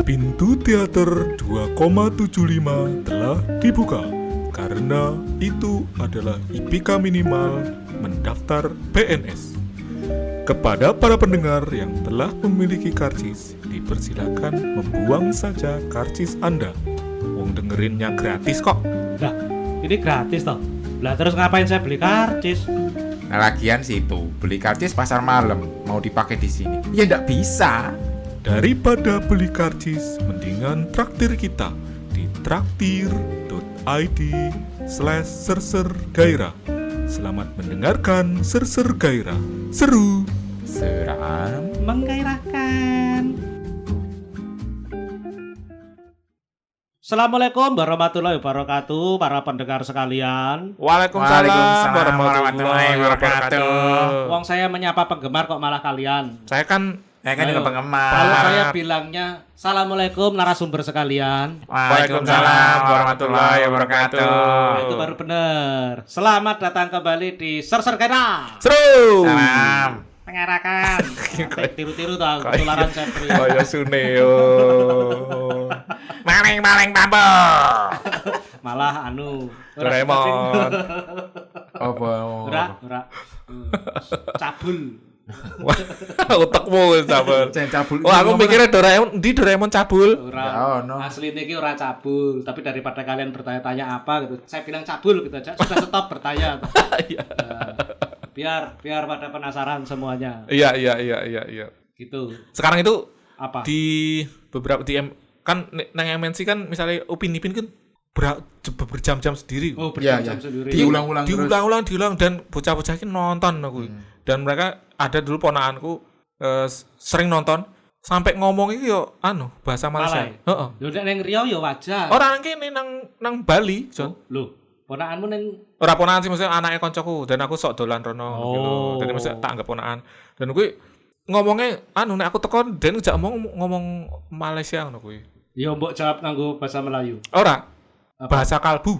Pintu teater 2,75 telah dibuka karena itu adalah IPK minimal mendaftar PNS. Kepada para pendengar yang telah memiliki karcis, dipersilakan membuang saja karcis Anda. Wong dengerinnya gratis kok. Lah, ini gratis toh. Lah terus ngapain saya beli karcis? Nah, lagian sih itu beli karcis pasar malam mau dipakai di sini. Ya ndak bisa. Daripada beli karcis, mendingan traktir kita di traktir.id/sersergairah. Selamat mendengarkan Serser Gairah. Seru, Seram. Menggairahkan. Assalamualaikum warahmatullahi wabarakatuh, para pendengar sekalian. Waalaikumsalam warahmatullahi wabarakatuh. Wong saya menyapa penggemar kok malah kalian. Saya kan juga Kalau penggemar. saya bilangnya Assalamualaikum narasumber sekalian. Waalaikumsalam warahmatullahi wabarakatuh. Nah, itu baru benar. Selamat datang kembali di Serser Gairah. Seru. Salam. Mengarahkan. Tiru-tiru tau ketularan Sepri. kaya Suneo. Maling bambu. Malah anu Doraemon. Apa? ora. Cabul. Utekmu sabar. Cabul. Oh, aku mikirnya Doraemon cabul. Ora. Ya, ono. Asli ini ora cabul, tapi daripada kalian bertanya-tanya apa gitu, saya bilang cabul gitu aja. Sudah stop bertanya. Iya. Biar pada penasaran semuanya. Iya. Gitu. Sekarang itu Apa? di beberapa kan nang MNC kan misalnya Upin Ipin kan berjam-jam sendiri. Oh, Iya, berjam-jam iya. sendiri. Diulang dan bocah-bocah ini nonton aku. Dan mereka ada dulu ponakanku sering nonton sampai ngomong iki yo bahasa Malaysia. Heeh. Lho nek ning Riau ya wajar. Orang kene nang Bali, Jon. Lho, ponakanmu ning Ora ponakan sih maksudnya anaknya koncoku dan aku sok dolan rono gitu. Jadi maksudnya tak anggap ponakan. Dan kuwi ngomongnya nek aku teko den jak ngomong Malaysia ngono kuwi. ya mbok jawab nganggo bahasa Melayu. Ora. Bahasa kalbu.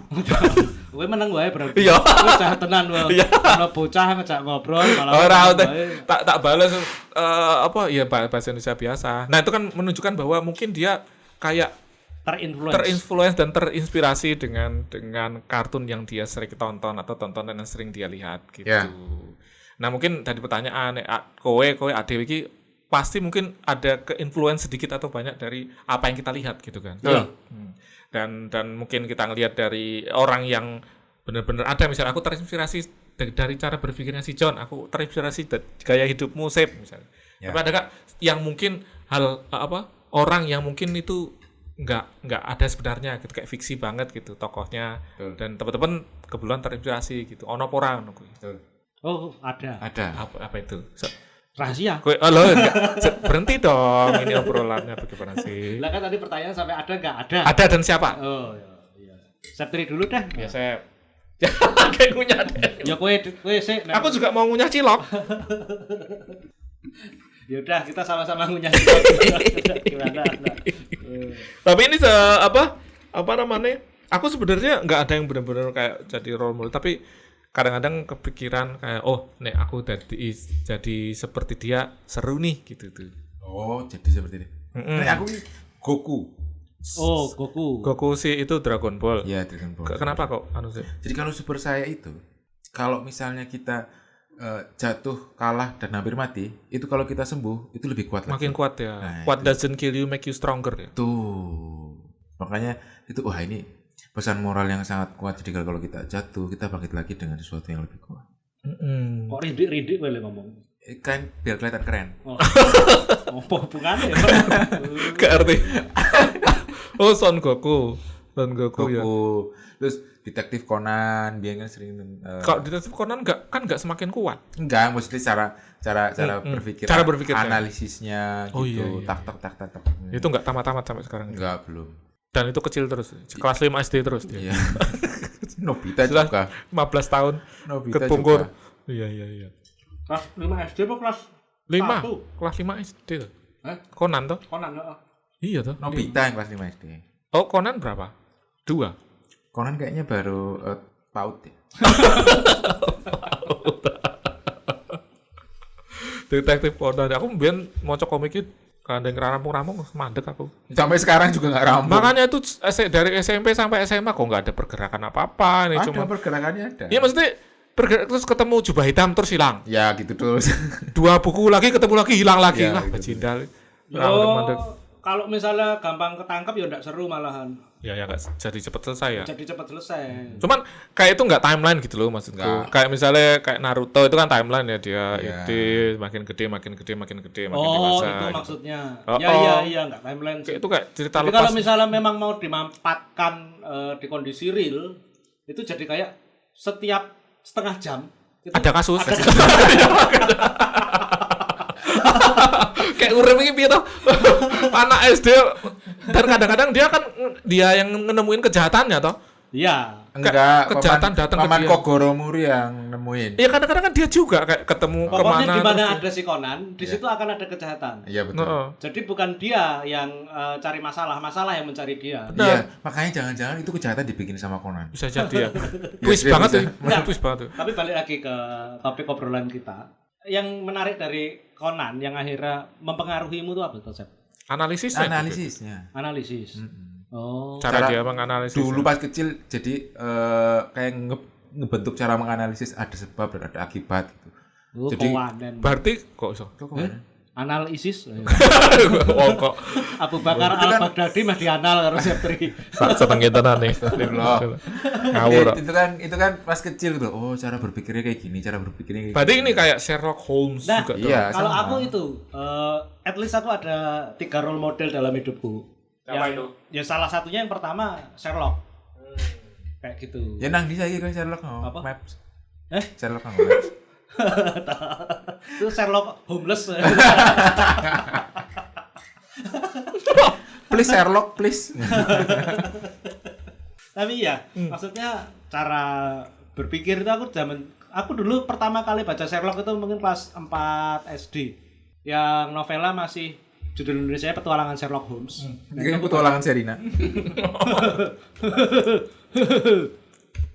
Kowe meneng wae berarti. Iya. Kowe jahat tenan wae. Ana bocah ngejak ngobrol malah. Ora tak balas bahasa Indonesia biasa. Nah, itu kan menunjukkan bahwa mungkin dia kayak terinfluence dan terinspirasi dengan kartun yang dia sering tonton atau tontonan yang sering dia lihat gitu. Yeah. Nah, mungkin dari pertanyaan kowe adewe iki pasti mungkin ada ke-influence sedikit atau banyak dari apa yang kita lihat gitu kan. Betul. Dan mungkin kita ngelihat dari orang yang benar-benar ada, misalnya aku terinspirasi dari cara berpikirnya si John, aku terinspirasi dari gaya hidupmu Sep misalnya. Ya. Tapi ada gak yang mungkin orang yang mungkin itu nggak ada sebenarnya gitu, kayak fiksi banget gitu tokohnya. Betul. Dan teman-teman kebetulan terinspirasi gitu. Ono apa ora ngono kuwi. Oh, ada. Apa itu? Rahasia. Kowe berhenti dong, ini obrolannya bagaimana sih? Lah kan tadi pertanyaan sampai ada enggak ada? Ada dan siapa? Oh, iya. Septri dulu dah. Ya Sep. Kayak ngunyah deh. Ya kowe sik. Aku juga mau ngunyah cilok. Ya udah kita sama-sama ngunyah. Gimana? Tapi ini apa namanya? Aku sebenarnya nggak ada yang benar-benar kayak jadi role model, tapi kadang-kadang kepikiran kayak nek aku jadi seperti dia seru nih gitu tuh. Oh, jadi seperti ini. Nah, aku Goku. Oh, Goku. Goku sih itu Dragon Ball. Iya, Dragon Ball. Kenapa kok sih? Jadi kalau super saya itu, kalau misalnya kita jatuh, kalah dan hampir mati, itu kalau kita sembuh itu lebih kuat lagi. Makin kuat ya. Nah, What itu. doesn't kill you make you stronger ya. Tuh. Makanya itu ini pesan moral yang sangat kuat. Jadi kalau kita jatuh, kita bangkit lagi dengan sesuatu yang lebih kuat. Kok rindik-rindik kowe ngomong. Kan biar kelihatan keren. Oh. Apa hubungannya? Gak arti. Son Goku ya. Terus Detektif Conan dia kan sering Kalau Detektif Conan nggak semakin kuat. enggak, maksudnya cara berpikir, cara berpikir analisisnya Oh, gitu. iya. Tak. Itu nggak tamat-tamat sampai sekarang. Enggak, belum. Dan itu kecil terus. Kelas 5 SD terus dia. Iya. Nobita Sudah juga. 15 tahun Nobita ketunggur. juga. Iya. Kelas 5 SD apa kelas 5. 1? Kelas 5 SD tuh. Hah? Conan tuh. Conan heeh. Iya tuh. Nobita yang kelas 5 SD. Oh, Conan berapa? 2. Conan kayaknya baru PAUD ya. Detektif Conan. Aku mbiyen maca komik iki kandeng rampung-rampung mandek aku. Sampai sekarang juga nggak rampung. Makanya itu dari SMP sampai SMA kok nggak ada pergerakan apa-apa nih, Ada cuma pergerakannya ada. iya maksudnya terus ketemu jubah hitam terus hilang. Ya gitu terus. 2 buku lagi ketemu lagi hilang lagi. Ya, Wah, gitu. bajindak. Oh, kalau misalnya gampang ketangkap ya enggak seru malahan. Ya nggak jadi cepet selesai ya. Jadi cepat selesai. Cuman kayak itu nggak timeline gitu loh maksudku. Nggak. Kayak misalnya kayak Naruto itu kan timeline ya dia Iya. itu makin gede makin Oh, dewasa. itu gitu. maksudnya. Oh, Iya, enggak timeline. Kayak itu kayak cerita Tapi lepas. kalau misalnya memang mau dimampatkan di kondisi real, itu jadi kayak setiap setengah jam itu Ada kasus. Kayak urip iki piye toh? Anak SD dan kadang-kadang dia yang nemuin kejahatannya toh. Iya. Enggak, kejahatan datang ke Paman dia. Kogoro Muri yang nemuin. Iya kadang-kadang kan dia juga kayak ketemu Pokoknya kemana. di mana terus- ada si Conan, di situ akan ada kejahatan. Iya betul. Heeh. Jadi bukan dia yang cari masalah yang mencari dia. Iya, makanya jangan-jangan itu kejahatan dibikin sama Conan. Bisa jadi ya. Twist dia banget bisa. tuh. Masih twist banget tuh. Tapi balik lagi ke topik obrolan kita. Yang menarik dari Conan yang akhirnya mempengaruhimu itu apa tuh, Sep? Analisisnya. Analisisnya. Analisis. Oh. Cara dia menganalisis. Dulu pas kecil jadi kayak ngebentuk cara menganalisis ada sebab dan ada akibat gitu. Oh, Jadi- Kowanen. Berarti kok iso? Itu kemana? Analisis. Oh kok Abu Bakar Itu kan- al-Baghdadi mah dianal karo Septri. setengah tenan nih. Astagfirullah. Ngawur. itu kan pas kecil gitu. Oh, cara berpikirnya kayak gini, cara berpikirnya kayak Berarti gini. ini kayak Sherlock Holmes Nah, juga tuh. Iya. Kalau sama. aku itu, at least aku ada 3 role model dalam hidupku. Apa Yang- itu? Ya salah satunya yang pertama Sherlock. Kayak gitu. Ya nang di saya kan Sherlock Apa? Maps. Eh? Sherlock Maps. Itu Sherlock homeless. Please Sherlock, please. Tapi ya, maksudnya cara berpikir itu aku dulu pertama kali baca Sherlock itu mungkin kelas 4 SD. Yang novela masih judul Indonesia Petualangan Sherlock Holmes. Ini kan petualangan Serina.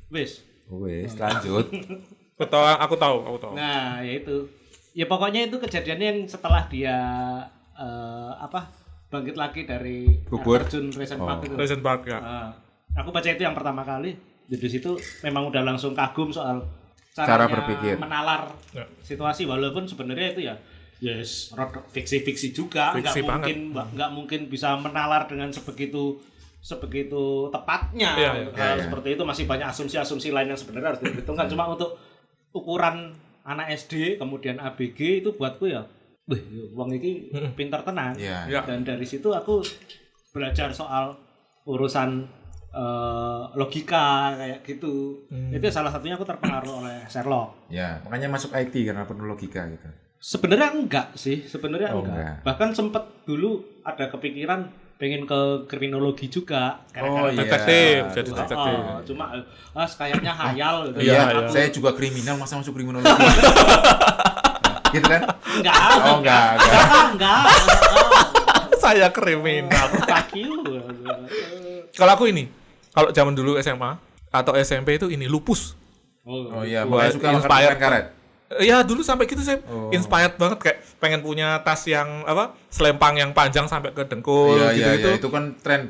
Wis. Wes, lanjut. Aku tahu. Nah, ya itu. Ya pokoknya itu kejadiannya yang setelah dia bangkit lagi dari Kubur. air terjun Resen Park itu. Resen Park ya. Nah, aku baca itu yang pertama kali. Jadi situ memang udah langsung kagum soal Cara caranya berpikir. menalar Ya. situasi walaupun sebenarnya itu ya yes, fiksi-fiksi juga, Fiksi nggak mungkin bisa menalar dengan sebegitu tepatnya. Iya, Untuk iya, hal iya. seperti itu masih banyak asumsi-asumsi lain yang sebenarnya harus diperhitungkan. Cuma untuk ukuran anak SD kemudian ABG itu buatku ya, wih, wong iki pintar tenang. Iya. Ya. Dan dari situ aku belajar soal urusan logika kayak gitu. Itu salah satunya aku terpengaruh oleh Sherlock. Ya, makanya masuk IT karena penuh logika gitu. Sebenarnya enggak sih, sebenarnya Oh, enggak. enggak. Bahkan sempet dulu ada kepikiran pengen ke kriminologi juga. Oh, iya. Detektif, jadi Oh, detektif. cuma kayaknya hayal gitu. Iya, Iya, iya. saya juga kriminal, masa masuk kriminologi? Gitu kan? Enggak. Oh, enggak. Enggak. Saya kriminal. Fuck you. Kalau aku ini, kalau zaman dulu SMA atau SMP itu ini lupus. Oh iya, Buat makanya suka makan inspired. permen karet. Ya dulu sampai gitu saya Oh. inspired banget kayak pengen punya tas yang selempang yang panjang sampai ke dengkul Iya, gitu-gitu. iya, itu kan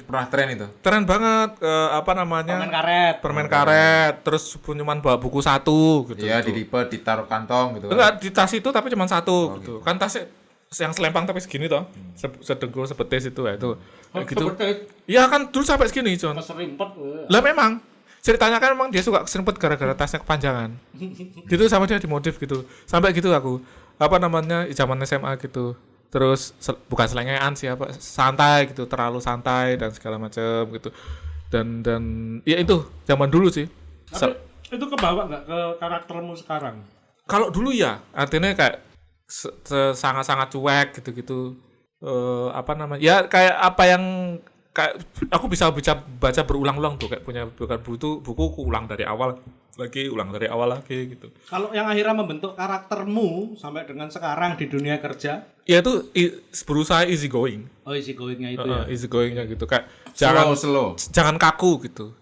pernah tren itu. Keren banget apa namanya? Permen karet. Permen karet, terus cuman bawa buku satu gitu. Iya, dilipet, ditaruh kantong gitu kan. Enggak di tas itu tapi cuma satu gitu. Kan tasnya yang selempang tapi segini toh. Sedengkul sebetis itu ya itu. Kayak gitu. Iya kan dulu sampai segini, Jon. Keserimpet. Lah memang ceritanya kan memang dia suka sempet gara-gara tasnya kepanjangan. Gitu sama dia dimodif gitu. Sampai gitu aku. Apa namanya zaman SMA gitu. Terus bukan selengean sih apa santai gitu, terlalu santai dan segala macam gitu. Dan ya itu zaman dulu sih. Tapi itu kebawa nggak ke karaktermu sekarang? Kalau dulu ya artinya kayak sangat-sangat cuek gitu-gitu. Apa namanya? Ya kayak apa yang kayak aku bisa baca berulang-ulang tuh kayak punya buku ulang dari awal lagi gitu. Kalau yang akhirnya membentuk karaktermu sampai dengan sekarang di dunia kerja, Ya itu berusaha easy going. oh easy going-nya itu ya. Easy going-nya gitu kayak Slow. jangan kaku gitu.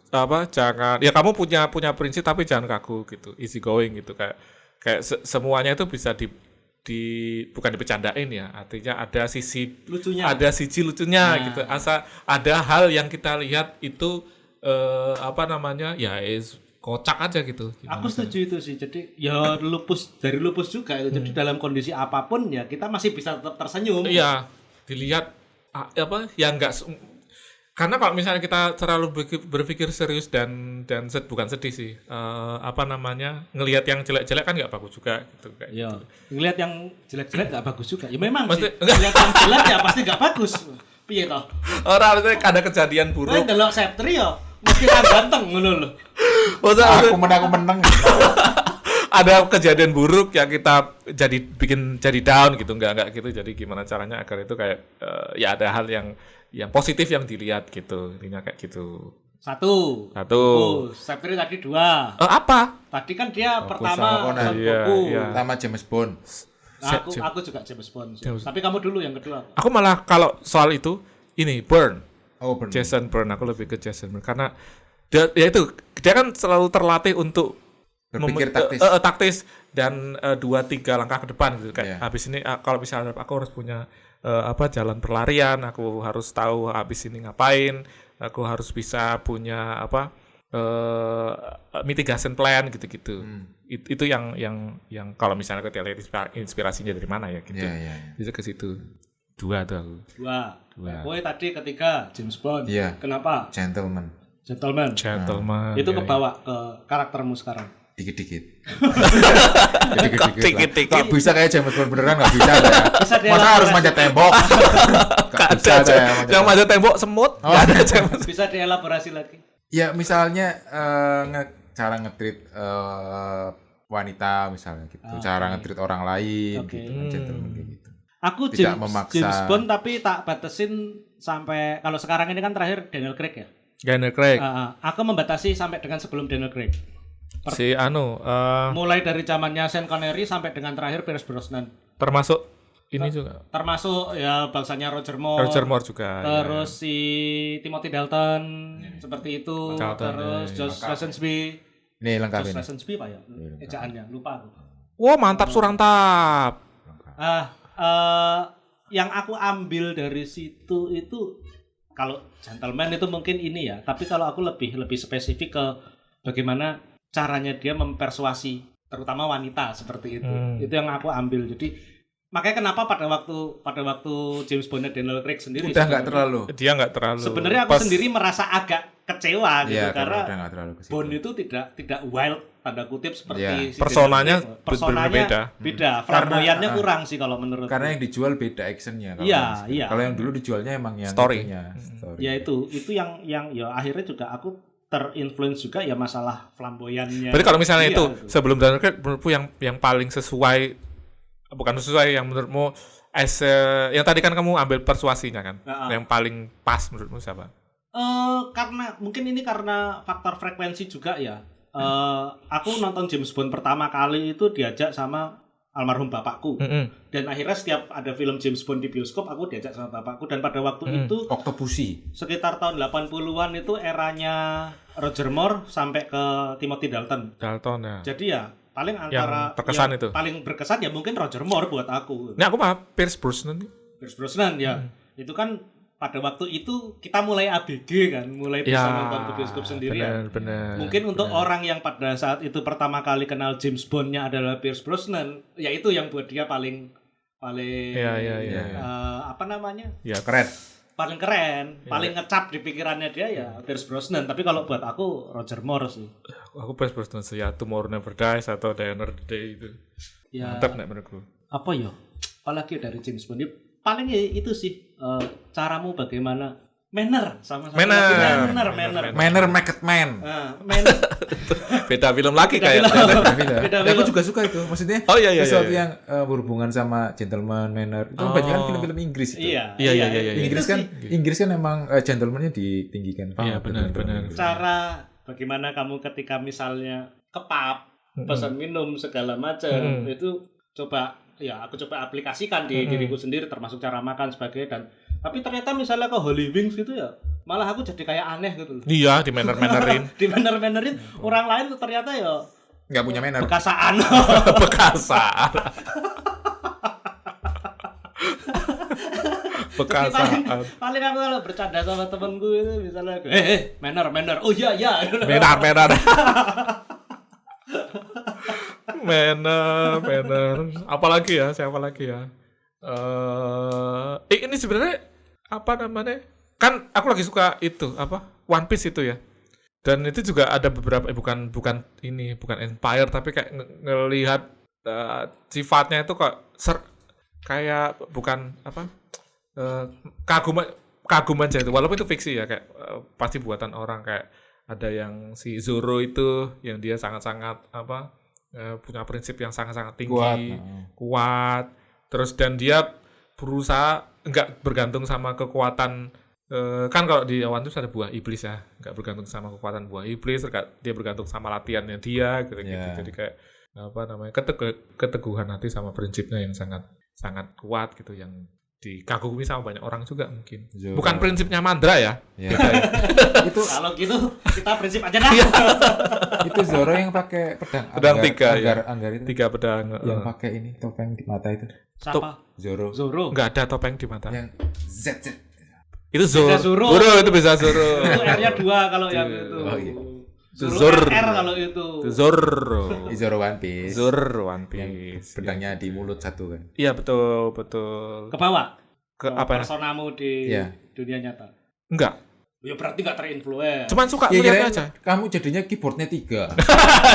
Jangan ya kamu punya prinsip tapi jangan kaku gitu. Easy going gitu kayak semuanya itu bisa bukan dipecandain ya, artinya ada sisi lucunya, gitu. Ada hal yang kita lihat itu ya kocak aja gitu. Aku setuju itu sih. Jadi ya lupus juga itu. Jadi dalam kondisi apapun ya kita masih bisa tetap tersenyum. Iya, dilihat yang enggak. Karena kalau misalnya kita terlalu berpikir serius dan bukan sedih sih, ngelihat yang jelek-jelek kan nggak bagus juga gitu kayak. Iya. Gitu. Ngelihat yang jelek-jelek nggak bagus juga. Ya memang sih. Ngelihat yang jelek ya pasti nggak bagus. Piye toh? Orang maksudnya ada kejadian buruk. Delok Septri ya mesti kan ganteng ngono lho. Aku menang. Ada kejadian buruk yang kita jadi down gitu, enggak gitu. Jadi gimana caranya agar itu kayak ya ada hal yang positif yang dilihat gitu, intinya kayak gitu. Satu. Septri tadi 2. Apa? Tadi kan dia Fokus pertama sama sama James Bond. Aku juga James Bond sih. Tapi kamu dulu yang kedua. Aku malah kalau soal itu ini Bourne. Bourne. Jason Bourne, aku lebih ke Jason Bourne karena dia kan selalu terlatih untuk berpikir taktis dan 2-3 langkah ke depan gitu kayak habis ini kalau misalnya aku harus punya jalan perlarian, aku harus tahu habis ini ngapain, aku harus bisa punya mitigation plan gitu-gitu. Itu yang kalau misalnya kita lihat inspirasinya dari mana ya gitu. Bisa ke situ. 2 tuh aku. 2. Boy tadi ketiga James Bond. Kenapa? Gentleman. Itu kebawa ke karaktermu sekarang. Dikit-dikit. Kok bisa kayak James Bond beneran nggak bisa ya? Masa harus manjat tembok? Nggak bisa saya. Yang manjat tembok semut. Nggak ada James. Bisa dielaborasi lagi? Ya misalnya cara nge-treat wanita misalnya gitu, cara nge-treat orang lain gitu, gentleman gitu. Aku James Bond tapi tak batasin sampai kalau sekarang ini kan terakhir Daniel Craig ya. Daniel Craig. Aku membatasi sampai dengan sebelum Daniel Craig. Mulai dari zamannya Sean Connery sampai dengan terakhir Pierce Brosnan. Termasuk ini juga. Termasuk ya bangsanya Roger Moore juga. Terus si Timothy Dalton seperti itu. Terus Josh Lazenby. Nih lengkap ini. Josh Lazenby Pak ya. Ejaannya lupa aku. Wah, mantap surantap. Yang aku ambil dari situ itu kalau gentleman itu mungkin ini ya, tapi kalau aku lebih spesifik ke bagaimana caranya dia mempersuasi terutama wanita seperti itu. Itu yang aku ambil. Jadi makanya kenapa pada waktu James Bond Daniel Craig sendiri dia nggak terlalu. Sebenarnya aku sendiri merasa agak kecewa gitu karena Bond itu tidak wild tanda kutip seperti personanya beda. Flamboyannya kurang sih kalau menurut. Karena yang dijual beda actionnya. Iya. Kalau yang dulu dijualnya emang yang story. Ya itu yang ya akhirnya juga aku terinfluence juga ya masalah flamboyannya. Berarti kalau misalnya itu sebelum Daniel Craig menurutmu yang paling sesuai, bukan sesuai yang menurutmu yang tadi kan kamu ambil persuasinya kan, yang paling pas menurutmu siapa? Karena mungkin ini karena faktor frekuensi juga ya. Aku nonton James Bond pertama kali itu diajak sama almarhum bapakku. Dan akhirnya setiap ada film James Bond di bioskop aku diajak sama bapakku dan pada waktu itu Octopussy sekitar tahun 80-an itu eranya Roger Moore sampai ke Timothy Dalton ya. Jadi ya paling antara terkesan itu paling berkesan ya mungkin Roger Moore buat aku. Nah, aku mah Pierce Brosnan ya. Itu kan pada waktu itu kita mulai ABG kan, mulai bisa nonton ke bioskop sendiri. Benar. Mungkin untuk orang yang pada saat itu pertama kali kenal James Bond-nya adalah Pierce Brosnan, ya itu yang buat dia paling Ya, keren. Paling keren, paling ngecap di pikirannya dia ya Pierce Brosnan. Tapi kalau buat aku Roger Moore sih. Aku Pierce Brosnan sih ya, Tomorrow Never Dies atau Die Another Day itu. Ya, mantap nek menurutku. Apa ya? Apalagi dari James Bond paling itu sih caramu bagaimana manner make it man. Beda film lagi kayaknya. Beda. Aku juga suka itu. Maksudnya sesuatu yang berhubungan sama gentleman manner. Itu banyak kan film-film Inggris itu. Iya. Inggris kan emang gentlemannya ditinggikan. Iya, benar. Cara bagaimana kamu ketika misalnya ke pub, pesan minum segala macam itu aku coba aplikasikan di diriku sendiri termasuk cara makan sebagainya tapi ternyata misalnya ke Holy Wings gitu ya malah aku jadi kayak aneh gitu. Iya, di manner-mannerin orang lain tuh ternyata ya nggak punya manner. bekasaan. Bekas paling, saat. paling aku kalau bercanda sama temenku itu misalnya manner. Oh iya. Benar. Manner. Apalagi ya? Siapa lagi ya? Ini sebenarnya apa namanya? Kan aku lagi suka itu apa? One Piece itu ya. Dan itu juga ada beberapa bukan Empire tapi kayak ngelihat sifatnya itu kok kayak bukan apa? Kaguman aja itu. Walaupun itu fiksi ya kayak pasti buatan orang kayak ada yang si Zoro itu yang dia sangat-sangat apa? Punya prinsip yang sangat-sangat tinggi, kuat. Terus dan dia berusaha enggak bergantung sama kekuatan. Kan kalau di One Piece ada buah iblis ya, nggak bergantung sama kekuatan buah iblis, dia bergantung sama latihannya dia, gitu. Jadi kayak apa namanya keteguhan hati sama prinsipnya yang sangat sangat kuat gitu, yang dikagumi sama banyak orang juga mungkin. Zoro. Bukan prinsipnya Mandra ya. Ya. Itu kalau gitu kita prinsip aja dah. Itu Zoro yang pakai pedang anggar itu. 3 pedang. Yang pakai ini topeng di mata itu. Siapa? Zoro. Nggak ada topeng di mata. Yang Z. Itu Zoro. Itu bisa Zoro. Itu R-nya 2 kalau yang itu. Oh, iya. Zoro R kalau itu. Zoro One Piece. Pedangnya di mulut satu kan. Iya betul. Kebawa. Apa? Personamu di dunia nyata. Enggak. Ya berarti enggak terinfluence. Cuman suka ngeliatnya aja. Kamu jadinya keyboardnya 3.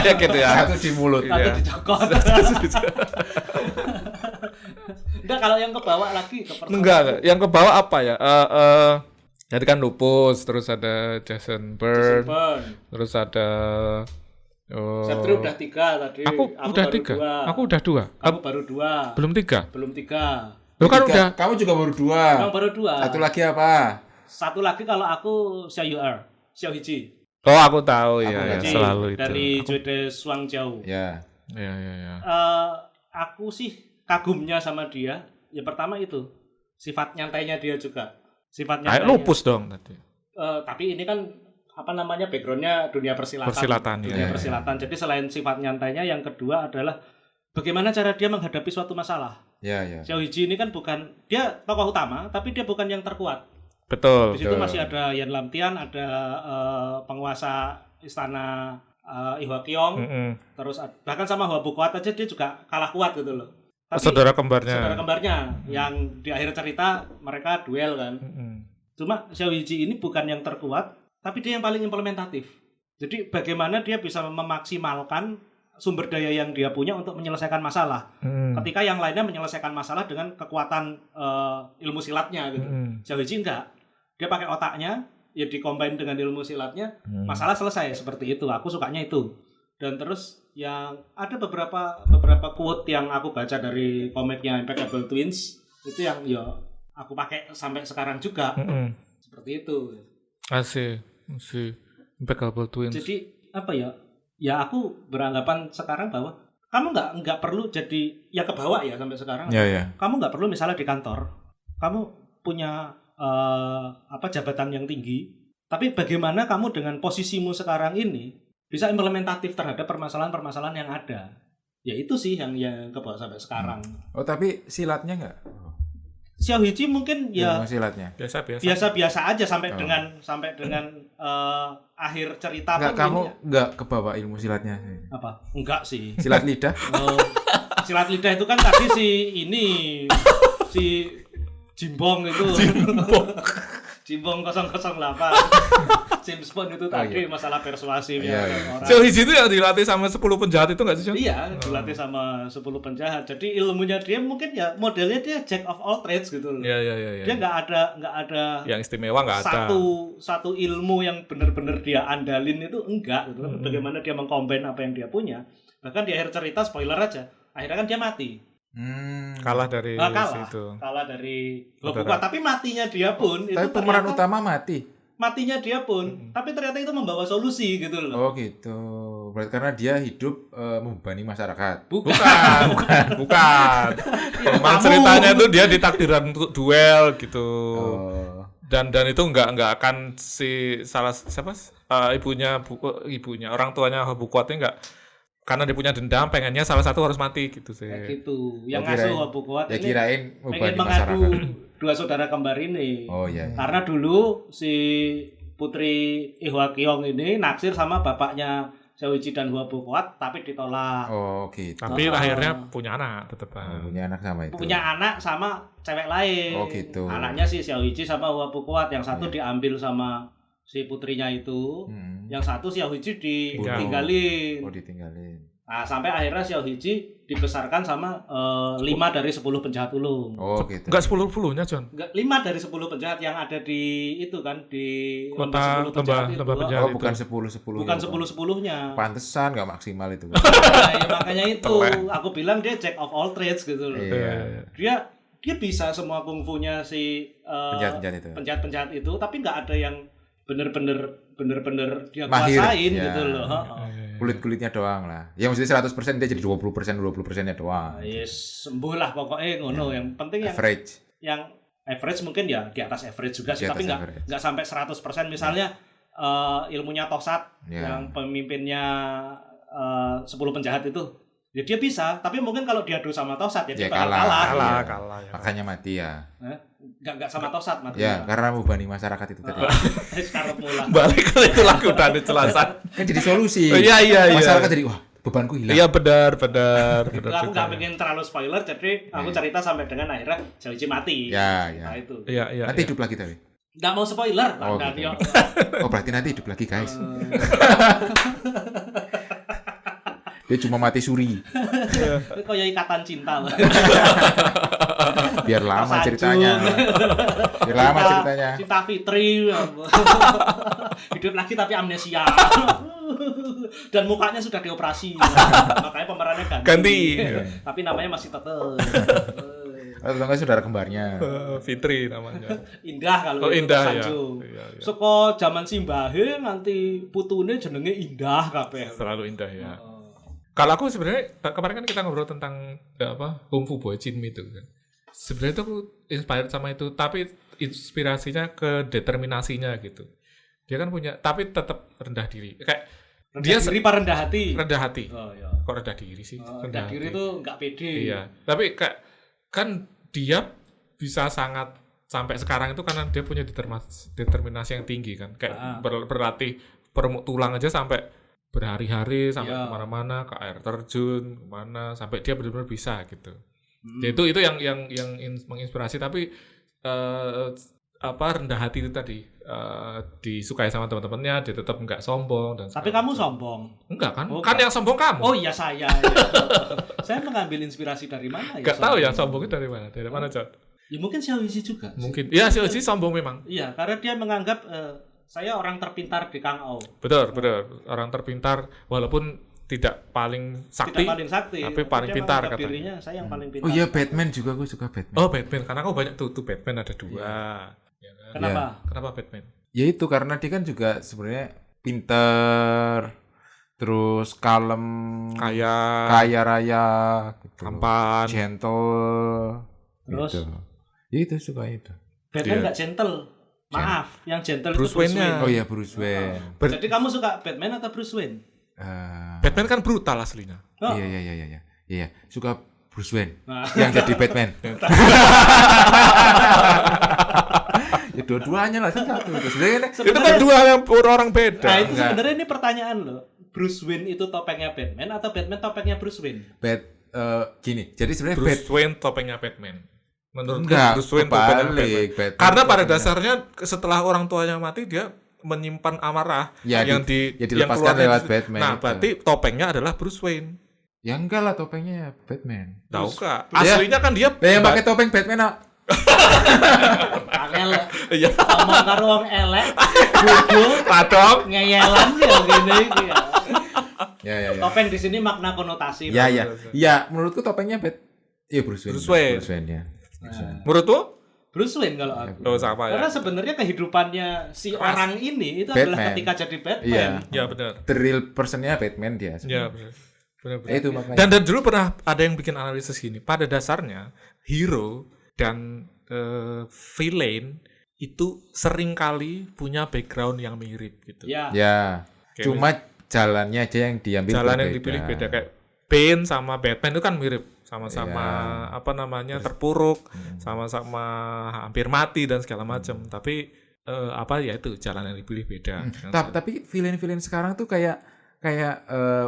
Ya gitu ya. Satu di mulut. Satu dicokot. Enggak, kalau yang kebawa lagi ke personal. Enggak. Yang kebawa apa ya? Jadi kan Lupus, terus ada Jason Bourne. Terus ada Satria udah 3 tadi. Aku udah 3. Aku udah 2. Kamu baru 2. Belum 3. Lo kan udah. Kamu juga baru 2. Satu lagi apa? Satu lagi kalau aku Xiaohiji. Oh, aku tahu ya, selalu itu. Dari Jude Suangjiao. Ya. Aku sih kagumnya sama dia. Ya pertama itu sifat nyantainya dia juga. Kayak Lupus dong tadi. Tapi ini kan apa namanya backgroundnya dunia persilatan. Persilatan. Jadi selain sifat nyantainya, yang kedua adalah bagaimana cara dia menghadapi suatu masalah. Xiaohiji ini kan bukan dia tokoh utama, tapi dia bukan yang terkuat. Betul. Di situ masih ada Yan Lamtian, ada penguasa istana Ihwakiong, terus bahkan sama Hua Bukuat aja dia juga kalah kuat gitu loh. Tapi saudara kembarnya yang di akhir cerita mereka duel kan. Cuma Xiaohiji ini bukan yang terkuat, tapi dia yang paling implementatif. Jadi bagaimana dia bisa memaksimalkan sumber daya yang dia punya untuk menyelesaikan masalah. Ketika yang lainnya menyelesaikan masalah dengan kekuatan ilmu silatnya gitu. Xiaohiji enggak. Dia pakai otaknya, ya dikombin dengan ilmu silatnya, masalah selesai seperti itu. Aku sukanya itu. Dan terus yang ada beberapa quote yang aku baca dari komiknya Impeccable Twins itu yang ya aku pakai sampai sekarang juga. Seperti itu. Asik. Impeccable Twins. Jadi apa ya? Ya aku beranggapan sekarang bahwa kamu nggak perlu jadi ya kebawa ya sampai sekarang. Kamu nggak perlu misalnya di kantor kamu punya jabatan yang tinggi, tapi bagaimana kamu dengan posisimu sekarang ini bisa implementatif terhadap permasalahan-permasalahan yang ada. Ya itu sih yang kebawa sampai sekarang. Oh, tapi silatnya nggak? Xiaohiji mungkin ya silatnya biasa aja sampai dengan akhir cerita. Enggak, kamu nggak kebawa ilmu silatnya? Apa? Enggak sih. Silat lidah? Silat lidah itu kan tadi si Jimbong itu. Jimbong 008. James Bond itu tadi masalah persuasif ya. Xiaohiji itu yang dilatih sama 10 penjahat itu enggak sih, John? Iya, dilatih sama 10 penjahat. Jadi ilmunya dia mungkin ya modelnya dia jack of all trades gitu loh. Iya. Dia enggak ada yang istimewa, enggak ada. Satu ilmu yang benar-benar dia andalin itu enggak gitu. Bagaimana dia mengcombine apa yang dia punya. Bahkan di akhir cerita, spoiler aja, akhirnya kan dia mati. Kalah dari situ. Kalah dari Bukuat, tapi matinya dia pun tapi itu pemeran utama matinya dia pun, tapi ternyata itu membawa solusi gitu loh. Oh gitu. Berarti karena dia hidup membebani masyarakat. Bukan. Memang ceritanya itu dia ditakdirkan untuk duel gitu. Dan itu enggak akan ibunya orang tuanya Bukuatnya enggak karena dia punya dendam, pengennya salah satu harus mati gitu sih. Kayak gitu. Yang ngasuh Wabu Kuat ya ini kirain pengen mengadu dua saudara kembar ini. Oh iya. Karena dulu si Putri Ihwa Kiong ini naksir sama bapaknya Seoichi dan Wabu Kuat, tapi ditolak. Oh gitu. Tapi akhirnya punya anak tetap. Punya anak sama itu. Punya anak sama cewek lain. Oh gitu. Anaknya si Seoichi sama Wabu Kuat, yang satu diambil sama si putrinya itu, yang satu Xiaohichi ditinggalin. Oh ditinggalin. Nah sampai akhirnya Xiaohichi dibesarkan sama 5 dari 10 penjahat ulung. Oh gitu. Enggak 10-10-nya John. 5 dari 10 penjahat yang ada di itu kan di kota lembah penjahat. Oh bukan 10-10. Bukan 10-10-nya. Pantesan nggak maksimal itu. Nah, ya makanya itu aku bilang dia jack of all trades gitu loh. Iya. Dia bisa semua kungfunya si penjahat-penjahat itu, tapi nggak ada yang bener-bener dia kuasain gitu loh. Kulit-kulitnya doang lah. Ya maksudnya 100% dia jadi 20%nya doang. Yes, sembuh lah pokoknya ngono. Yang penting average. Yang average mungkin ya di atas average juga sih, tapi nggak sampai 100%. Misalnya ilmunya Tosat yang pemimpinnya 10 penjahat itu, ya dia bisa, tapi mungkin kalau diadu sama Tosat ya dia kalah. Makanya mati ya. Enggak sama Tosat mati. Ya, karena membebani masyarakat itu tadi. Sekarang mulai. Balik ke itu lagu dan jelasan. Kan jadi solusi. Iya. Masyarakat jadi wah, bebanku hilang. Iya benar. Aku nggak pengen terlalu spoiler, jadi aku cerita sampai dengan akhirnya Xiaohichi mati. Ya. Nah, itu. Iya. Nanti hidup lagi tapi. Nggak mau spoiler, Oh, berarti nanti hidup lagi, guys. Dia cuma mati suri. Kok ya ikatan cinta. Biar lama ceritanya. Cinta Fitri. Hidup lagi tapi amnesia. Dan mukanya sudah dioperasi. Makanya pemerannya ganti. Tapi namanya masih tetap. Atau enggak saudara kembarnya. Fitri namanya. Indah kalau Indah ya. Saka zaman Simbahe nganti putune jenenge Indah kabeh. Selalu indah ya. Kalau aku sebenarnya kemarin kan kita ngobrol tentang Kung Fu Boy Chin itu kan. Sebenarnya itu aku inspired sama itu, tapi inspirasinya ke determinasinya gitu. Dia kan punya, tapi tetap rendah diri. Kayak rendah diri apa rendah hati? Rendah hati. Oh iya. Kok rendah diri sih? Rendah diri itu enggak pede. Iya. Tapi kayak kan dia bisa sangat sampai sekarang itu karena dia punya determinasi yang tinggi kan. Kayak berlatih peremuk tulang aja sampai berhari-hari sampai kemana-mana, ke air terjun kemana, sampai dia benar-benar bisa gitu. Ya, itu yang menginspirasi, tapi rendah hati itu tadi disukai sama teman-temannya, dia tetap enggak sombong dan. Tapi kamu sombong? Enggak kan? Kan yang sombong kamu. Oh iya saya. Saya mengambil inspirasi dari mana ya? Enggak tahu ya sombong itu dari mana? Dari mana, Cot? Ya mungkin Xiaohichi juga. Mungkin. Iya, Xiaohichi sombong memang. Iya, karena dia menganggap saya orang terpintar di Kangou. Betul. Orang terpintar walaupun tidak paling sakti. Tapi paling pintar katanya. Dirinya saya yang paling pintar. Oh iya, Batman juga, gue suka Batman. Oh, Batman. Karena aku banyak tuh Batman ada 2. Ya kan? Kenapa? Kenapa Batman? Ya itu karena dia kan juga sebenarnya pinter, terus kalem, kaya raya, gitu. Tampan, gentle. Terus? Gitu. Ya itu suka itu. Batman nggak gentle. Maaf, yang gentle Bruce itu Bruce Wayne. Oh iya, Bruce Wayne. Jadi kamu suka Batman atau Bruce Wayne? Batman kan brutal aslinya. Oh. Iya, suka Bruce Wayne yang jadi Batman. Ya dua-duanya lah satu. Itu kan dua yang orang beda. Nah, itu sebenarnya ini pertanyaan loh. Bruce Wayne itu topengnya Batman atau Batman topengnya Bruce Wayne? Gini, jadi sebenarnya Bruce Wayne topengnya Batman. Menurut Bruce Wayne balik Batman. Karena pada dasarnya setelah orang tuanya mati dia menyimpan amarah yang dilepaskan lewat Batman. Nah, berarti topengnya adalah Bruce Wayne. Ya enggak lah, topengnya Batman. Tahu enggak? Aslinya kan dia yang pakai topeng Batman. Angel. Iya. Ngomong karo wong elek, bodoh, padong, ngeyelan ya gini iki ya. Ya. Topeng di sini makna konotasi. Ya. Ya, menurutku topengnya Bruce Wayne ya. Menurutmu? Bruce Wayne kalau aku. Oh, sama ya. Karena sebenarnya kehidupannya si orang ini itu adalah ketika jadi Batman. Iya, benar. The real person-nya Batman dia. Iya, benar. Itu makanya. Dan dulu pernah ada yang bikin analisis gini. Pada dasarnya hero dan villain itu seringkali punya background yang mirip gitu. Ya. Cuma jalannya aja yang diambil jalan yang dipilih beda. Kayak Bane sama Batman itu kan mirip, sama-sama terpuruk, sama-sama hampir mati dan segala macam. Tapi itu jalan yang dipilih beda. Tapi villain-villain sekarang tuh kayak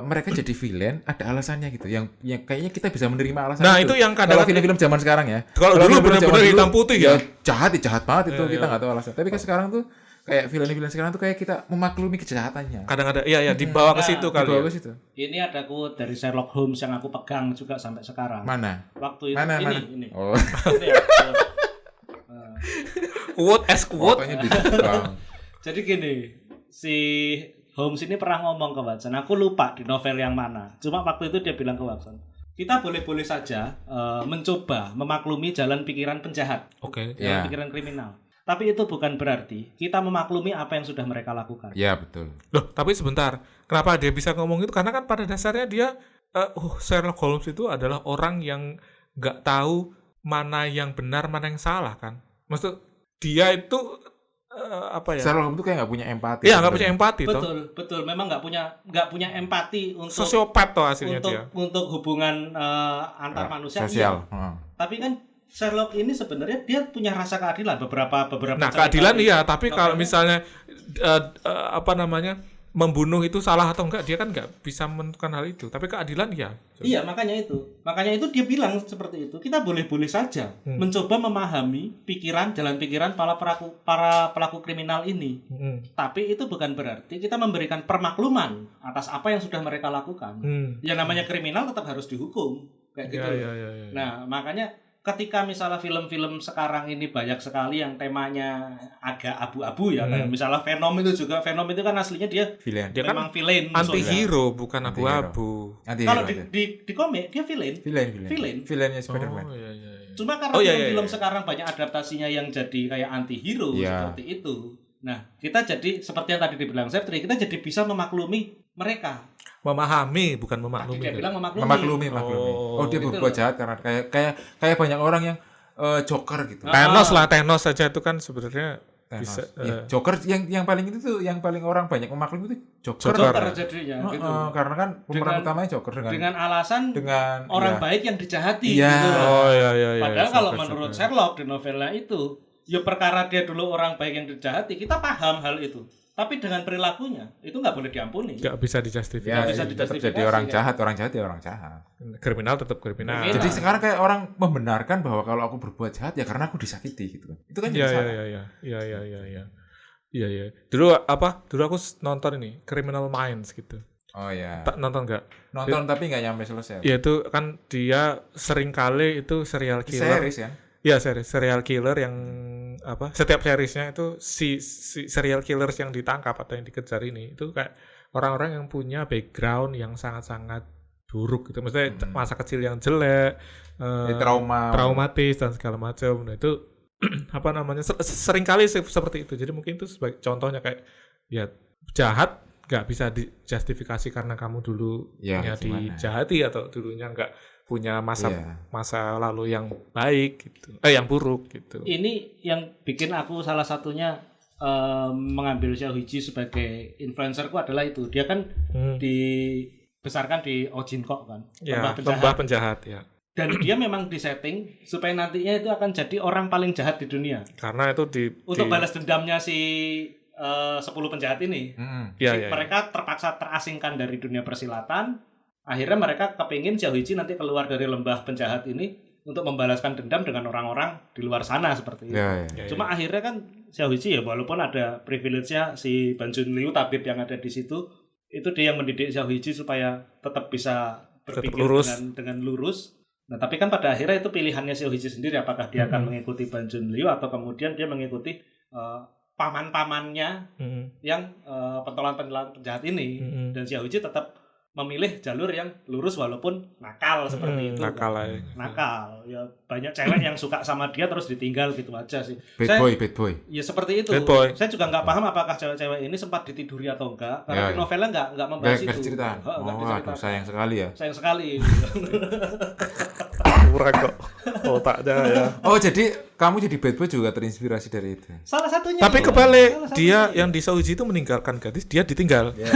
mereka jadi villain ada alasannya gitu. Yang kayaknya kita bisa menerima alasannya. Nah, itu yang kadang kalau film-film zaman sekarang ya. Kalau dulu benar-benar hitam putih ya. Jahat banget itu, kita nggak tahu alasan. Tapi kan sekarang tuh kayak villain-villain sekarang tuh kayak kita memaklumi kejahatannya. Kadang ada dibawa ke situ kali. Dibawa ke situ. Ini ada quote dari Sherlock Holmes yang aku pegang juga sampai sekarang. Mana? Waktu itu ini. Oh. Quote. Pokoknya dipegang. Jadi gini, si Holmes ini pernah ngomong ke Watson, aku lupa di novel yang mana. Cuma waktu itu dia bilang ke Watson, kita boleh-boleh saja mencoba memaklumi jalan pikiran penjahat, jalan pikiran kriminal. Tapi itu bukan berarti kita memaklumi apa yang sudah mereka lakukan. Iya, betul. Loh, tapi sebentar. Kenapa dia bisa ngomong itu? Karena kan pada dasarnya dia Sherlock Holmes itu adalah orang yang nggak tahu mana yang benar, mana yang salah kan. Maksud dia itu Sherlock Holmes itu kayak nggak punya empati. Iya, nggak punya empati. Betul. Memang nggak punya empati untuk sosiopat toh hasilnya dia. Untuk hubungan antar manusia. Sosial. Iya. Tapi kan Sherlock ini sebenarnya dia punya rasa keadilan beberapa. Nah, keadilan iya, tapi kalau misalnya membunuh itu salah atau enggak, dia kan enggak bisa menentukan hal itu. Tapi keadilan ya. Iya, makanya itu dia bilang seperti itu. Kita boleh-boleh saja mencoba memahami jalan pikiran para pelaku kriminal ini. Tapi itu bukan berarti kita memberikan permakluman atas apa yang sudah mereka lakukan. Yang namanya kriminal tetap harus dihukum kayak gitu. Ya. Nah, makanya ketika misalnya film-film sekarang ini banyak sekali yang temanya agak abu-abu ya, kayak misalnya Venom itu kan aslinya dia villain. Dia memang kan villain, anti-hero bukan abu-abu. Kalau di komik dia villain. Villainnya Spider-Man. Iya. Cuma karena film sekarang banyak adaptasinya yang jadi kayak anti-hero seperti itu. Nah, kita jadi seperti yang tadi dibilang Septri, kita jadi bisa memaklumi mereka. Memahami, bukan memaklumi. Dia bilang memaklumi. Dia berbuat jahat karena kayak banyak orang yang Joker gitu. Thanos saja itu kan sebenarnya bisa. Joker yang paling itu tuh, yang paling orang banyak memaklumi itu Joker jadinya gitu. Karena kan pemeran utamanya Joker dengan alasan orang baik yang dijahati gitu. Iya. Padahal kalau menurut Sherlock di novelnya itu, ya perkara dia dulu orang baik yang dijahati, kita paham hal itu. Tapi dengan perilakunya itu nggak boleh diampuni. Nggak bisa dijustifikasi. Tetap jadi orang jahat ya orang jahat. Kriminal tetap kriminal. Jadi sekarang kayak orang membenarkan bahwa kalau aku berbuat jahat ya karena aku disakiti gitu kan. Itu kan jadi salah. Iya. Dulu aku nonton ini Criminal Minds gitu. Oh iya. Nonton nggak? Nonton tapi nggak nyampe selesai. Iya, itu kan dia sering kali itu serial killer. Series ya? Iya, serial killer yang setiap seriesnya itu si serial killers yang ditangkap atau yang dikejar ini itu kayak orang-orang yang punya background yang sangat-sangat buruk gitu. Maksudnya masa kecil yang jelek, traumatis dan segala macam. Nah, itu sering kali seperti itu. Jadi mungkin itu sebagai contohnya kayak ya jahat nggak bisa dijustifikasi karena kamu dulu dijahati atau dulunya nggak punya masa lalu yang baik gitu, yang buruk gitu. Ini yang bikin aku salah satunya mengambil Xiaohiji sebagai influencerku adalah itu. Dia kan dibesarkan di Ojinko kan, lembah penjahat ya. Dan dia memang disetting supaya nantinya itu akan jadi orang paling jahat di dunia. Karena itu untuk balas dendamnya si 10 penjahat ini. Mereka terpaksa terasingkan dari dunia persilatan. Akhirnya mereka kepingin Xiaohiji nanti keluar dari lembah penjahat ini untuk membalaskan dendam dengan orang-orang di luar sana seperti itu. Cuma akhirnya kan Xiaohiji ya walaupun ada privilege-nya si Ban Junliu tabib yang ada di situ, itu dia yang mendidik Xiaohiji supaya tetap bisa berpikir dengan lurus. Nah, tapi kan pada akhirnya itu pilihannya Xiaohiji sendiri apakah dia akan mengikuti Ban Junliu atau kemudian dia mengikuti paman-pamannya yang pentolan-pentolan penjahat ini. Dan Xiaohiji tetap memilih jalur yang lurus walaupun nakal seperti itu. Nakal. Ya banyak cewek yang suka sama dia terus ditinggal gitu aja sih. Bad boy. Ya seperti itu. Saya juga nggak paham apakah cewek-cewek ini sempat ditiduri atau enggak. Karena di novelnya nggak membahas itu. Sayang sekali ya. Sayang sekali. kurang kok otaknya ya. Oh, jadi kamu jadi bad boy juga terinspirasi dari itu. Salah satunya. Tapi kebalik, dia yang di Sauji itu meninggalkan gadis, dia ditinggal. Iya,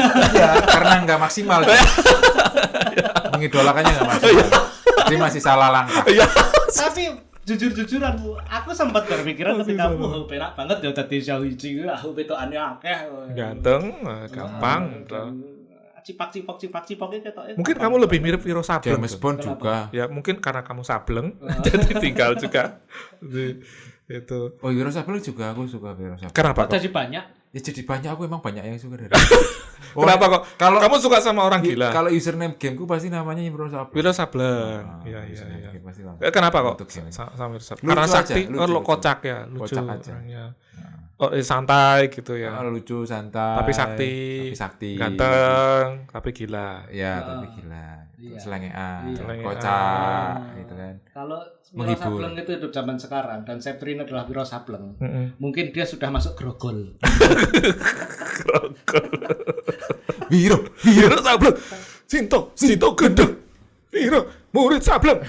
karena nggak maksimal. Mengidolakannya nggak maksimal. Jadi masih salah langkah. Iya. Tapi jujur-jujuran aku sempat berpikiran ketika aku penak banget ya dadi Xiaoji aku betokane akeh. Ganteng, gampang. Cipak-cipak ketoke. Mungkin kamu lebih mirip Wiro Sableng. James Bond juga. Ya mungkin karena kamu sableng jadi tinggal juga. Itu. Oh, Wiro Sableng juga, aku suka Wiro Sableng. Kenapa kok? Jadi banyak. Ya jadi banyak, aku emang banyak yang suka dari. Kenapa kok? Kalau Kamu suka sama orang gila? Kalau username gameku pasti namanya Wiro Sableng. Wiro Sableng. Iya. Pasti lah. Kenapa kok? Untuk game. Sama Wiro Sableng. Lucu Karena aja, sakti, lucu. kocak ya, lucu. Kocak aja. Orangnya. Oh, santai gitu ya. Lucu, santai. Tapi sakti. Ganteng, tapi gila. Ya, tapi gila. Iya. Selengean, Selengean. kocak, gitu kan. Kalau Wiro Menghibur. Sableng itu hidup zaman sekarang dan Septrin adalah Wiro Sableng. Mungkin dia sudah masuk grogol. Wiro Sableng. Sinto gendeng. Wiro, murid Sableng.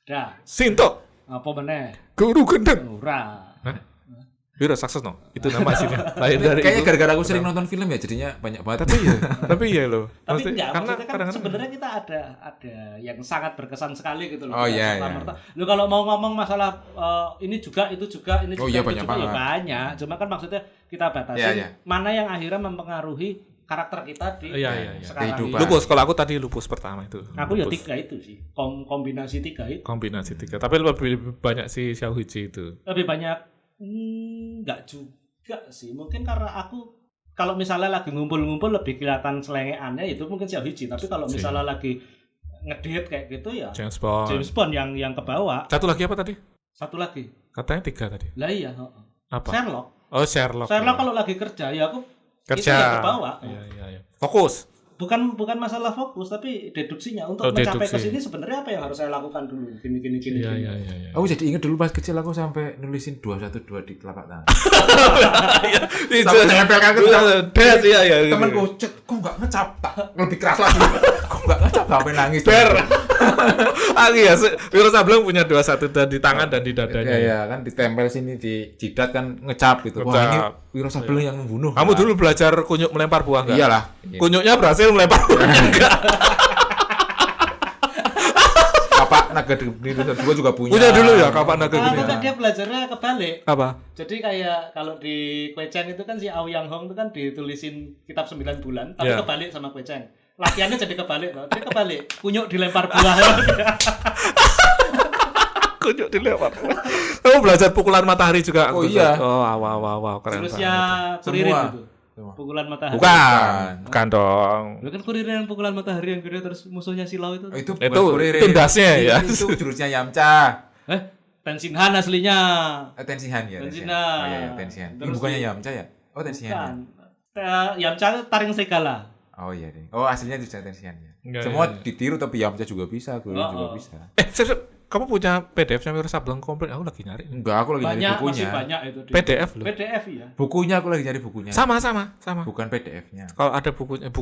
Dah, Sinto, apa meneh? guru gendeng. Ora. Wiro sukses no. Itu nama aslinya. Lain dari Kayaknya itu. gara-gara aku sering nonton film ya, jadinya banyak banget. Tapi iya loh. Tapi Maksudnya- enggak, karena maksudnya kan kadang-kadang sebenarnya kita ada yang sangat berkesan sekali gitu loh. Oh, Tidak iya, serta-merta. Lu kalau mau ngomong masalah ini juga, itu juga, ini Oh, juga, iya, itu banyak juga, ya banget. banyak. Cuma kan maksudnya kita batasin Iya, iya. mana yang akhirnya mempengaruhi karakter kita di Iya. sekarang Kehidupan. ini. lupus. Kalau aku tadi lupus pertama itu. Aku ya Lupus. 3 itu sih. Kombinasi 3 itu. Kombinasi 3. Tapi lebih banyak si Xiaohuji itu. Lebih banyak enggak juga sih. Mungkin karena aku kalau misalnya lagi ngumpul-ngumpul lebih kelihatan selengeannya itu mungkin Xiaohuji. Tapi kalau misalnya lagi ngedate kayak gitu ya James Bond. James Bond yang kebawa. Satu lagi apa tadi? Satu lagi. Katanya 3 tadi. Lah iya, Apa? Sherlock. Oh, Sherlock. Sherlock kalau lagi kerja ya aku itu Kerja. yang kebawa. Iya. Fokus. Bukan masalah fokus tapi deduksinya untuk Oh, mencapai ke deduksi. sini sebenarnya apa yang harus saya lakukan dulu. Gini. Iya. Aku jadi inget dulu pas kecil aku sampai nulisin 212 di telapak tangan. Itu Sampai nempelkan ke Des, iya. Temenku, cek, kok nggak ngecap? Tak, lebih keras lagi. Kok nggak ngecap? Sampai nangis. Ber. Iya, Wiro Sableng punya 21 di tangan dan di dadanya. Iya, kan ditempel sini di jidat kan ngecap gitu. Wah, ini Ngecap. Wiro Sableng yang membunuh. Kamu dulu belajar kunyuk melempar buah enggak? Iyalah. Kunyuknya berhasil melempar buah enggak? Kapak naga dua juga punya. Punya dulu ya kapan naga Kalau gini. enggak dia belajarnya kebalik. Apa? Jadi kayak kalau di Kweceng itu kan si Aoyang Hong itu kan ditulisin kitab 9 bulan, tapi Iya. kebalik sama Kweceng. Latihannya jadi kebalik loh. Dia kebalik, kunyuk dilempar buah. Kunyuk dilempar. Kamu belajar pukulan matahari juga? Oh, iya. Oh, wow, keren Jurusnya banget. Kuririn Semua. itu. Pukulan matahari. Bukan dong. Lu kan Kuririn yang pukulan matahari yang gede terus musuhnya silau itu. Oh, itu Itu dasnya ya. Itu jurusnya Yamcha. Tenshinhan aslinya. Tensihan ya. Tensihan. Oh iya, Tensihan. Ini Terus bukannya di- Yamcha ya? Oh, Tensihan. Bukan. Yamcha itu taring serigala. Oh iya deh. Oh, aslinya itu Tensihan ya. Enggak, Semua iya. ditiru tapi Yamcha juga bisa, gue juga bisa. Sip. Kamu punya PDF-nya Wiro Sableng komplit? Aku lagi nyari. Enggak, aku lagi nyari Banyak, bukunya. masih banyak itu. di- PDF loh. PDF ya. Bukunya aku lagi nyari bukunya. Sama. Bukan PDF-nya. Kalau ada bukunya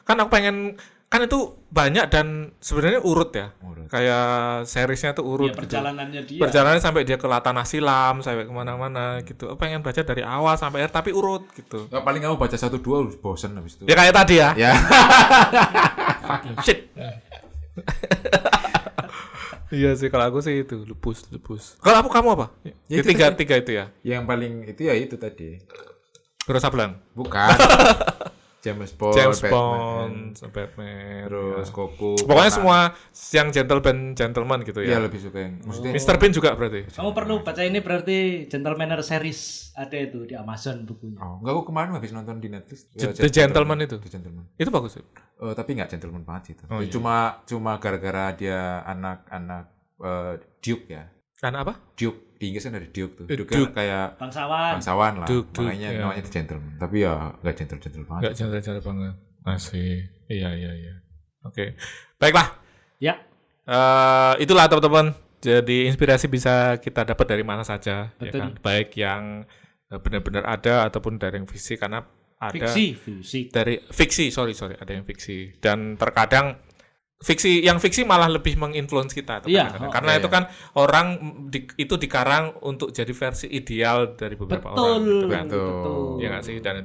kan aku pengen, kan itu banyak dan sebenarnya urut ya. Urut. Kayak seriesnya tuh urut Ya, gitu. perjalanannya dia. Perjalanan sampai dia ke Latanah Silam, sampai kemana-mana gitu. Aku pengen baca dari awal sampai akhir tapi urut gitu. Ya, paling kamu baca 1-2 udah bosen habis itu. Ya kayak tadi ya. Ya. Fucking shit. Iya sih kalau aku sih itu lupus. Kalau kamu apa? Ya, itu tiga tadi. itu ya. Yang paling itu ya itu tadi. Wiro Sableng. Bukan. James Bond, Batman. terus ya. Goku. Pokoknya Conan. semua yang gentleman gitu Iya ya. lebih suka yang maksudnya Mr. Bean juga berarti. Kamu perlu baca ini berarti Gentlemaner series ada itu di Amazon bukunya. Oh, enggak, aku kemarin habis nonton di Netflix. The Gentleman itu. The Gentleman. Itu bagus. Tapi enggak gentleman banget sih itu. Oh, iya. Cuma gara-gara dia anak Duke ya. Karena apa? Duke di Inggris kan ada Duke tuh. Duke. Duke kan kayak Bangsawan. bangsawan lah. Duke, Makanya iya. namanya The Gentleman. Tapi ya enggak gentle banget. Enggak gentle banget. Masih. Iya. Oke. Baiklah. Ya. Itulah teman-teman. Jadi inspirasi bisa kita dapat dari mana saja, ya Betul. kan? Baik yang benar-benar ada ataupun dari yang fiksi, karena ada Fiksi. dari fiksi, sorry, ada yang fiksi. Dan terkadang fiksi malah lebih menginfluence kita tuh, Iya, karena itu kan orang itu dikarang untuk jadi versi ideal dari beberapa orang gitu kan. Betul. Ya nggak sih, dan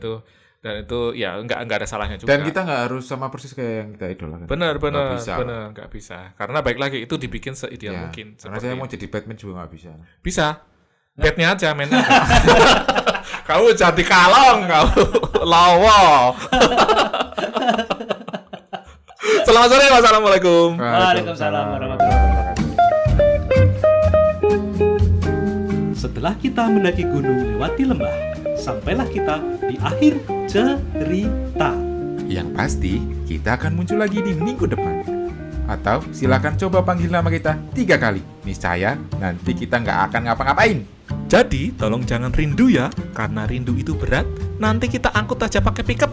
itu ya nggak ada salahnya juga. Dan kita nggak harus sama persis kayak yang kita idolakan. Benar, nggak bisa. Karena baik lagi itu dibikin seideal mungkin. Karena saya mau jadi Batman juga nggak bisa. Bisa. Batnya aja, mainnya. Kamu jadi kalong, kamu lawo. Selamat sore, wassalamualaikum. Waalaikumsalam warahmatullahi wabarakatuh. Setelah kita mendaki gunung lewati lembah, sampailah kita di akhir cerita. Yang pasti, kita akan muncul lagi di minggu depan. Atau silakan coba panggil nama kita 3 kali. Niscaya nanti kita nggak akan ngapa-ngapain. Jadi, tolong jangan rindu ya, karena rindu itu berat. Nanti kita angkut aja pakai pickup.